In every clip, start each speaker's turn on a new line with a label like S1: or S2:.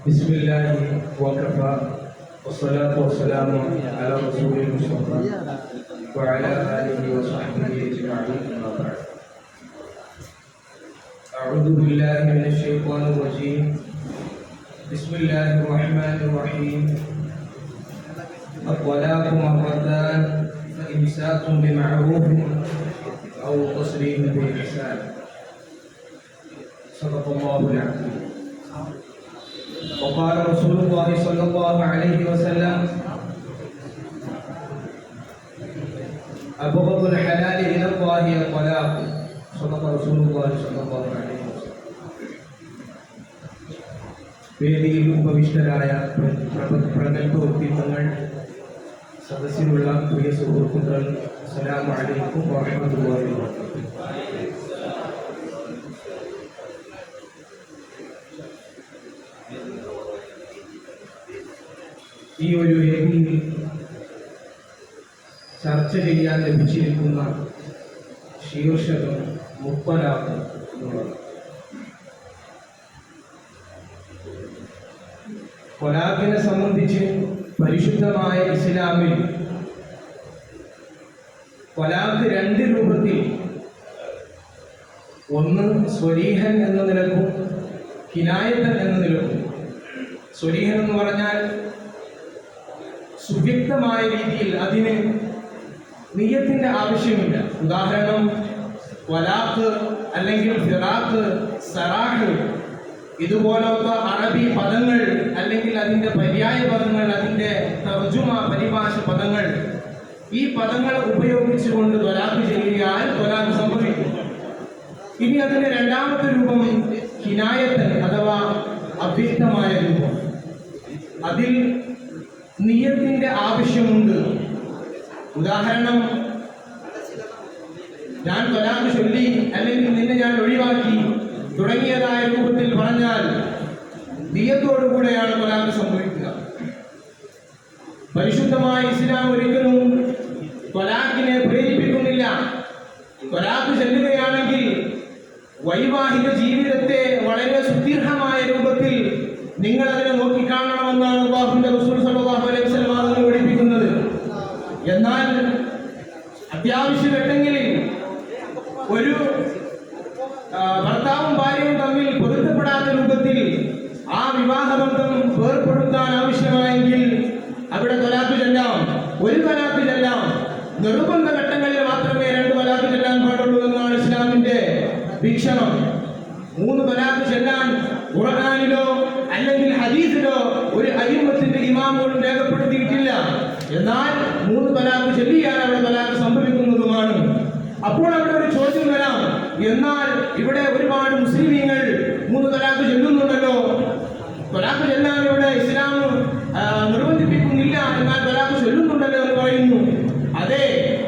S1: بسم الله وكفى والصلاة والسلام على رسول المصطفى وعلى آله وصحبه أجمعين أما بعد. أعوذ بالله من الشيطان الرجيم. بسم الله الرحمن الرحيم. الطلاق مرتان فإمساك بمعروف أو تسريح بإحسان. صدق الله العظيم. وقال رسول الله صلى الله عليه وسلم: أبغض الحلال إلى الله الطلاق. صدق رسول الله صلى الله عليه وسلم. വേദിയിൽ ഉപവിഷ്ടരായ പ്രഗത്ഭ വ്യക്തിത്വങ്ങൾ, സദസ്സിലുള്ള പ്രിയ സുഹൃത്തുക്കൾ, അസ്സലാമു അലൈക്കും വറഹ്മത്തുള്ളാഹി വബറകാതുഹു. ഈ ഒരു വേദിയിൽ ചർച്ച ചെയ്യാൻ ലഭിച്ചിരിക്കുന്ന ശീർഷകം മുത്തലാഖ് എന്നുള്ളത്. ത്വലാഖിനെ സംബന്ധിച്ച് പരിശുദ്ധമായ ഇസ്ലാമിൽ ത്വലാഖ് രണ്ട് രൂപത്തിൽ, ഒന്ന് സ്വരീഹൻ എന്ന നിലക്കും കിനായത്തൻ എന്ന നിലക്കും. സ്വരീഹൻ എന്ന് പറഞ്ഞാൽ സുവ്യക്തമായ രീതിയിൽ അതിന് നിയ്യത്തിന്റെ ആവശ്യമില്ല. ഉദാഹരണം, ത്വലാഖ് അല്ലെങ്കിൽ ഫിറാഖ്, സറാഹ്, ഇതുപോലത്തെ അറബി പദങ്ങൾ അല്ലെങ്കിൽ അതിൻ്റെ പര്യായ പദങ്ങൾ, അതിൻ്റെ തർജുമ പരിഭാഷ പദങ്ങൾ, ഈ പദങ്ങൾ ഉപയോഗിച്ചുകൊണ്ട് ത്വലാഖ് ചെയ്യാൻ ത്വലാഖ് സംഭവിക്കും. ഇനി അതിന്റെ രണ്ടാമത്തെ രൂപം കിനായത്തൻ അഥവാ അവ്യക്തമായ രൂപം. അതിൽ നിയ്യത്തിന്റെ ആവശ്യമുണ്ട്. ഉദാഹരണം, ഞാൻ ത്വലാഖ് ചൊല്ലി അല്ലെങ്കിൽ നിന്നെ ഞാൻ ഒഴിവാക്കി തുടങ്ങിയതായ രൂപത്തിൽ പറഞ്ഞാൽ നിയ്യത്തോടുകൂടെയാണ് ത്വലാഖ് സംഭവിക്കുക. പരിശുദ്ധമായ ഇസ്ലാം ഒരിക്കലും ത്വലാഖിനെ പ്രേരിപ്പിക്കുന്നില്ല. ത്വലാഖ് ചൊല്ലുകയാണെങ്കിൽ വൈവാഹിക ജീവിതത്തെ വളരെ സുദീർഘമായ രൂപത്തിൽ നിങ്ങൾ അതിനെ നോക്കിക്കാണണമെന്നാണ് അല്ലാഹുവിന്റെ റസൂൽ സ്വല്ലല്ലാഹു അലൈഹി വസല്ലം അതിനെ പഠിപ്പിക്കുന്നത്. എന്നാൽ അത്യാവശ്യ ഘട്ടങ്ങളിൽ ഒരു ഭർത്താവും ഭാര്യയും തമ്മിൽ പൊരുത്തപ്പെടാത്ത രൂപത്തിൽ ആ വിവാഹബന്ധം വേർപ്പെടുത്താൻ ആവശ്യമായെങ്കിൽ അവിടെ ത്വലാഖ് ചെല്ലാം, ഒരു ത്വലാഖ് ചെല്ലാം. നിർബന്ധ ഘട്ടങ്ങളിൽ മാത്രമേ രണ്ട് ത്വലാഖ് ചെല്ലാൻ പാടുള്ളൂ എന്നാണ് ഇസ്ലാമിന്റെ വീക്ഷണം. മൂന്ന് ത്വലാഖ് ചെല്ലാൻ ഖുർആനിലോ അല്ലെങ്കിൽ ഹദീസിലോ ഒരു അയിമ്മത്തിന്റെ ഇമാമുകളും രേഖപ്പെടുത്തിയിട്ടില്ല. എന്നാൽ മൂന്ന് ത്വലാഖ് ചൊല്ലിയാൽ അവിടെ ത്വലാഖ് സംഭവിക്കുന്നതുമാണ്. അപ്പോൾ അവിടെ ഒരു ചോദ്യം വരാം, എന്നാൽ ഇവിടെ ഒരുപാട് മുസ്ലിമീങ്ങൾ മൂന്ന് ത്വലാഖ് ചൊല്ലുന്നുണ്ടല്ലോ, ത്വലാഖ് ചെല്ലാൻ ഇവിടെ ഇസ്ലാം നിർബന്ധിപ്പിക്കുന്നില്ല, എന്നാൽ ത്വലാഖ് ചൊല്ലുന്നുണ്ടല്ലോ എന്ന് പറയുന്നു. അതെ,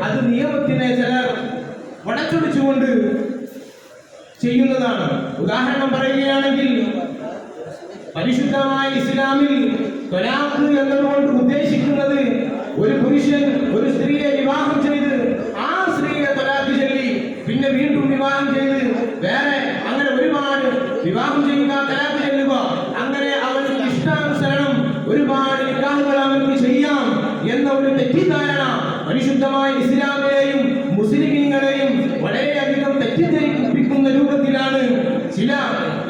S1: അത് നിയമത്തിനെ ചിലർ വളച്ചൊടിച്ചുകൊണ്ട് ചെയ്യുന്നതാണ്. ഉദാഹരണം പറയുകയാണെങ്കിൽ, പരിശുദ്ധമായ ഇസ്ലാമിൽ ത്വലാഖ് എന്നതുകൊണ്ട് ഉദ്ദേശിക്കുന്നത് ഒരു പുരുഷൻ ഒരു സ്ത്രീയെ വിവാഹം ചെയ്ത് ആ സ്ത്രീയെ ത്വലാഖ് ചൊല്ലി പിന്നെ വീണ്ടും വിവാഹം ചെയ്ത് വേറെ അങ്ങനെ ഒരുപാട് വിവാഹം ചെയ്യുക, ത്വലാഖ് ചൊല്ലുക, അങ്ങനെ അവർക്ക് ഇഷ്ടാനുസരണം ഒരുപാട് നിക്കാഹുകൾ അവർക്ക് ചെയ്യാം എന്ന ഒരു തെറ്റിദ്ധാരണ പരിശുദ്ധമായ ഇസ്ലാമിനെയും മുസ്ലിമീങ്ങളെയും വളരെയധികം തെറ്റിദ്ധരിപ്പിക്കുന്ന രൂപത്തിലാണ് ചില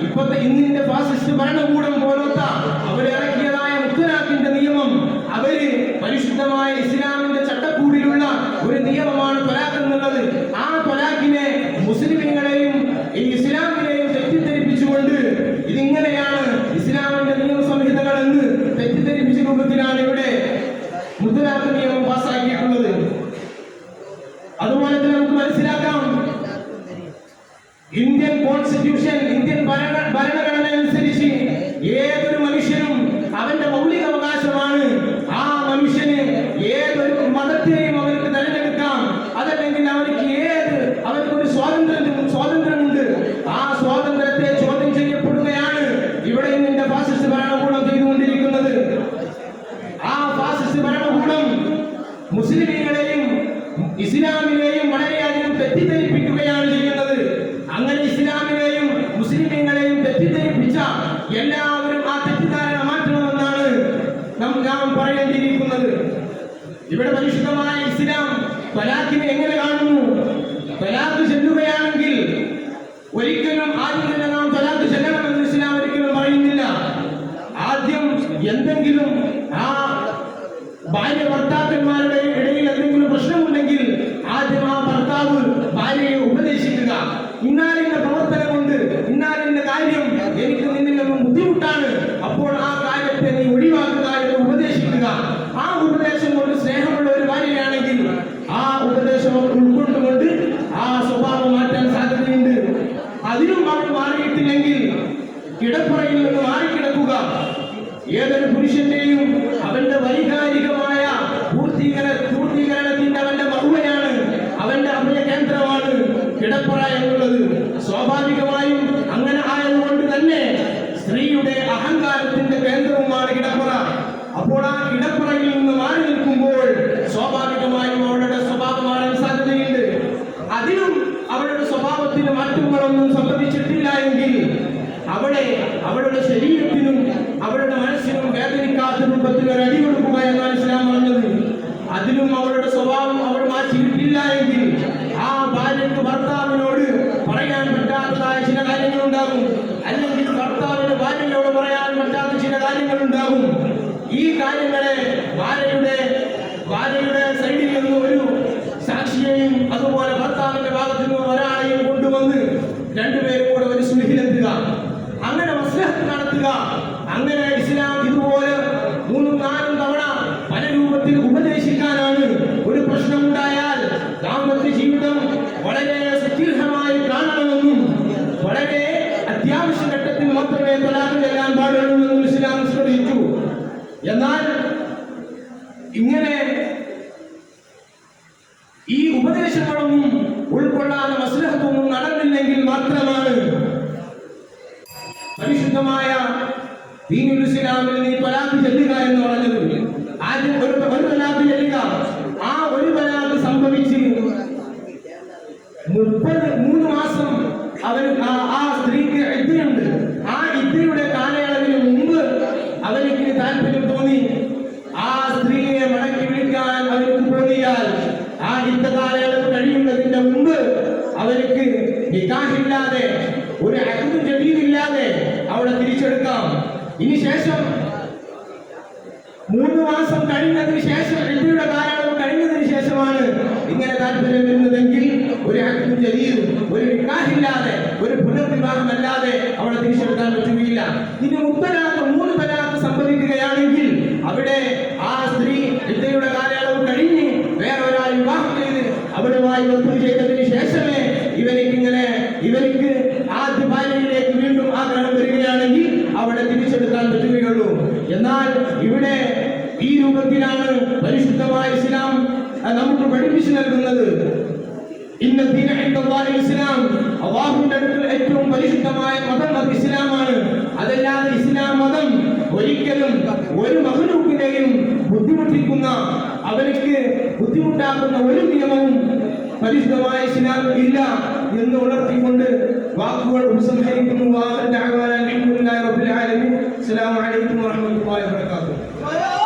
S1: ഇപ്പോഴത്തെ ഇന്നിന്റെ ഫാസിസ്റ്റ് ഭരണകൂടം പോലത്തെ അവരിറക്കിയതായ മുത്തലാഖിന്റെ നിയമം. അവര് പരിശുദ്ധമായ ഇസ്ലാമിന്റെ ചട്ടക്കൂടിലുള്ള ഒരു നിയമമാണ് ത്വലാഖ് എന്നുള്ളത്. ആ ത്വലാഖിനെ മുസ്ലിമീങ്ങളെയും ഈ ഇസ്ലാമിനെയും തെറ്റിദ്ധരിപ്പിച്ചുകൊണ്ട് ഇതിങ്ങനെയാണ് ഇസ്ലാമിന്റെ നിയമ സംഹിതകൾ എന്ന് തെറ്റിദ്ധരിപ്പിച്ച രൂപത്തിലാണ് ഇവിടെ മുത്തലാഖ് നിയമം പാസ്സാക്കിയിട്ടുള്ളത്. ഇവിടെ പരിശുദ്ധമായ ഇസ്ലാം തലാഖിനെ എങ്ങനെ കാണുന്നു? തലാഖ് ചെല്ലുകയാണെങ്കിൽ ഒരിക്കലും ആദ്യം തന്നെ നാം തലാഖ് ചെല്ലണമെന്ന് ഇസ്ലാം ഒരിക്കലും പറയുന്നില്ല. ആദ്യം എന്തെങ്കിലും ആ ഭാര്യ ഭർത്താക്കന്മാരുടെ ഇടയിൽ എന്തെങ്കിലും പ്രശ്നമുണ്ടെങ്കിൽ ആദ്യം ആ ഭർത്താവ് ഭാര്യയെ ഉപദേശിക്കുക. ഇന്നാലിന്റെ പ്രവർത്തനം കൊണ്ട് ഇന്നാലിന്റെ കാര്യം എനിക്ക് നിന്നിൽ നിന്നും ബുദ്ധിമുട്ടാണ്, അപ്പോൾ ആ കാര്യത്തെ നീ ഒഴിവാക്കുക എന്ന് ഉപദേശിക്കുക. ആ ഉപദേശം കൊണ്ട് സ്നേഹമുള്ള ഒരു ഭാര്യയാണെങ്കിൽ ആ ഉപദേശം ഉൾക്കൊണ്ടുകൊണ്ട് ആ സ്വഭാവം മാറ്റാൻ സാധ്യതയുണ്ട്. അതിനും അവൾ മാറിയിട്ടില്ലെങ്കിൽ കിടപ്പറയിൽ നിന്ന് മാറിക്കിടക്കുക. ഏതൊരു പുരുഷന്റെയും അവന്റെ വൈകാരികമായ പൂർത്തീകരണത്തിന്റെ അവന്റെ മഹുവയാണ്, അവന്റെ അഭയ കേന്ദ്രമാണ് കിടപ്പറ എന്നുള്ളത്. സ്വാഭാവികമായും അങ്ങനെ ആയതുകൊണ്ട് തന്നെ സ്ത്രീയുടെ അഹങ്കാരത്തിന്റെ കേന്ദ്രവുമാണ് കിടപ്പറ. അപ്പോൾ ആ കിടപ്പറയിൽ നിന്ന് മാറി നിൽക്കുമ്പോൾ സ്വാഭാവികമായും അവളുടെ സ്വഭാവം മാറാൻ സാധ്യതയുണ്ട്. അതിനും അവളുടെ സ്വഭാവത്തിന് മാറ്റങ്ങളൊന്നും സംഭവിച്ചിട്ടില്ല എങ്കിൽ അവളുടെ ശരീരത്തിനും അവളുടെ മനസ്സിനും വേദനിക്കാത്ത രൂപത്തിൽ ഒരു അടി കൊടുക്കുക എന്നാണ് ഇസ്ലാം പറഞ്ഞത്. അതിലും അവളുടെ സ്വഭാവം അവൾ മാറ്റിയിട്ടില്ല എങ്കിൽ ആ ഭാര്യയ്ക്ക് ഭർത്താവിനോട് പറയാൻ പറ്റാത്തതായ ചില കാര്യങ്ങളുണ്ടാകും, അല്ലെങ്കിൽ ഭർത്താവിന് ഭാര്യയോട് പറയാൻ പറ്റാത്ത ചില കാര്യങ്ങളുണ്ടാകും. ഈ കാര്യങ്ങളെ ഭാര്യയുടെ സൈഡിൽ നിന്ന് ഒരു സാക്ഷിയെയും അതുപോലെ ഭർത്താവിന്റെ ഭാഗത്തു നിന്ന് ഒരാളെയും കൊണ്ടുവന്ന് രണ്ടുപേരും കൂടെ ഒരു സുലഹിലെത്തുക, അങ്ങനെ മസ്ലഹത്ത് നടത്തുക. അങ്ങനെ ഇസ്ലാം ഇതുപോലെ 3-4 തവണ പല രൂപത്തിൽ ഉപദേശിക്കാനാണ്. ഒരു പ്രശ്നമുണ്ടായാൽ ദാമ്പത്യ ജീവിതം വളരെ സുദീർഘമായി കാണണമെന്നും വളരെ അത്യാവശ്യ ഘട്ടത്തിൽ മാത്രമേ തലാഖ് ചെല്ലാൻ പാടുള്ളൂ എന്നും ഇസ്ലാം നിഷ്കർഷിച്ചു. എന്നാൽ ഇങ്ങനെ ഈ ഉപദേശങ്ങളൊന്നും ഉൾക്കൊള്ളാതെ മസ്ലഹത്തൊന്നും നടന്നില്ലെങ്കിൽ മാത്രമാണ് പരിശുദ്ധമായ ദീനുൽ ഇസ്ലാമിൽ നീ തലാഖ് ചെല്ലുക എന്ന് പറഞ്ഞത്. ആദ്യം ഒരു തലാഖ് ചെല്ലുക. ആ ഒരു തലാഖ് സംഭവിച്ച് 3 മാസം ആ സ്ത്രീക്ക് ഇദ്ദയുണ്ട്. ആ ഇദ്ദയുടെ കാലയളവിന് മുമ്പ് അവർക്ക് താല്പര്യം തോന്നി, ആ സ്ത്രീയെ മടക്കി വിളിക്കാൻ അവർക്ക് തോന്നിയാൽ ആ ഇദ്ദ കാലയളവ് കഴിയുന്നതിന്റെ മുമ്പ് അവർക്ക് നിക്കാഹില്ലാതെ ഒരു അഖ്ദും ജദീദില്ലാതെ അവളെ തിരിച്ചെടുക്കാം. ഇനി ശേഷം 3 മാസം കഴിഞ്ഞതിന് ശേഷം ഇദ്ദയുടെ കാലയളവ് കഴിഞ്ഞതിന് ശേഷമാണ് ഇങ്ങനെ താല്പര്യം വരുന്നതെങ്കിൽ ഒരു അഖ്ദും ജദീദ്, ഒരു നിക്കാഹില്ലാതെ, ഒരു പുനർവിവാഹമല്ലാതെ അവളെ തിരിച്ചെടുക്കാൻ പറ്റുകയില്ല. ഇനി 3 തലാഖ് സംഭവിക്കുകയാണെങ്കിൽ അവിടെ ആ സ്ത്രീ ഇദ്ദയുടെ കാലയളവ് കഴിഞ്ഞ് വേറെ ഒരാൾ വിവാഹം ചെയ്ത് അവരുമായി ഒത്തു ചെയ്തതിന് ശേഷമേ ഇവർക്ക് ആദ്യ ഭാര്യയിലേക്ക് വീണ്ടും ആഗ്രഹം വരികയാണെങ്കിൽ അവളെ തിരിച്ചെടുക്കാൻ പറ്റുകയുള്ളൂ. എന്നാൽ ഇവിടെ ഈ രൂപത്തിലാണ് പരിശുദ്ധമായ ഇസ്ലാം നമുക്ക് പഠിപ്പിച്ചു നൽകുന്നത്. ഇന്ന ദീന ഇൻദല്ലാഹി ഇസ്ലാം, അല്ലാഹുവിന്റെ അടുക്കൽ ഏറ്റവും പരിശുദ്ധമായ മതം അത് ഇസ്ലാമാണ്. അതല്ലാതെ ഇസ്ലാം മതം ഒരിക്കലും ഒരു മഖ്ലൂഖിനെയും അവർക്ക് ബുദ്ധിമുട്ടാക്കുന്ന ഒരു നിയമവും പരിശുദ്ധമായ ഇസ്ലാം ഇല്ല എന്ന് ഉണർത്തിക്കൊണ്ട് വാക്കുകൾ ഉപസംഹരിക്കുന്നു. അസ്സലാമു അലൈക്കും വറഹ്മത്തുള്ളാഹി വബറകാതുഹു.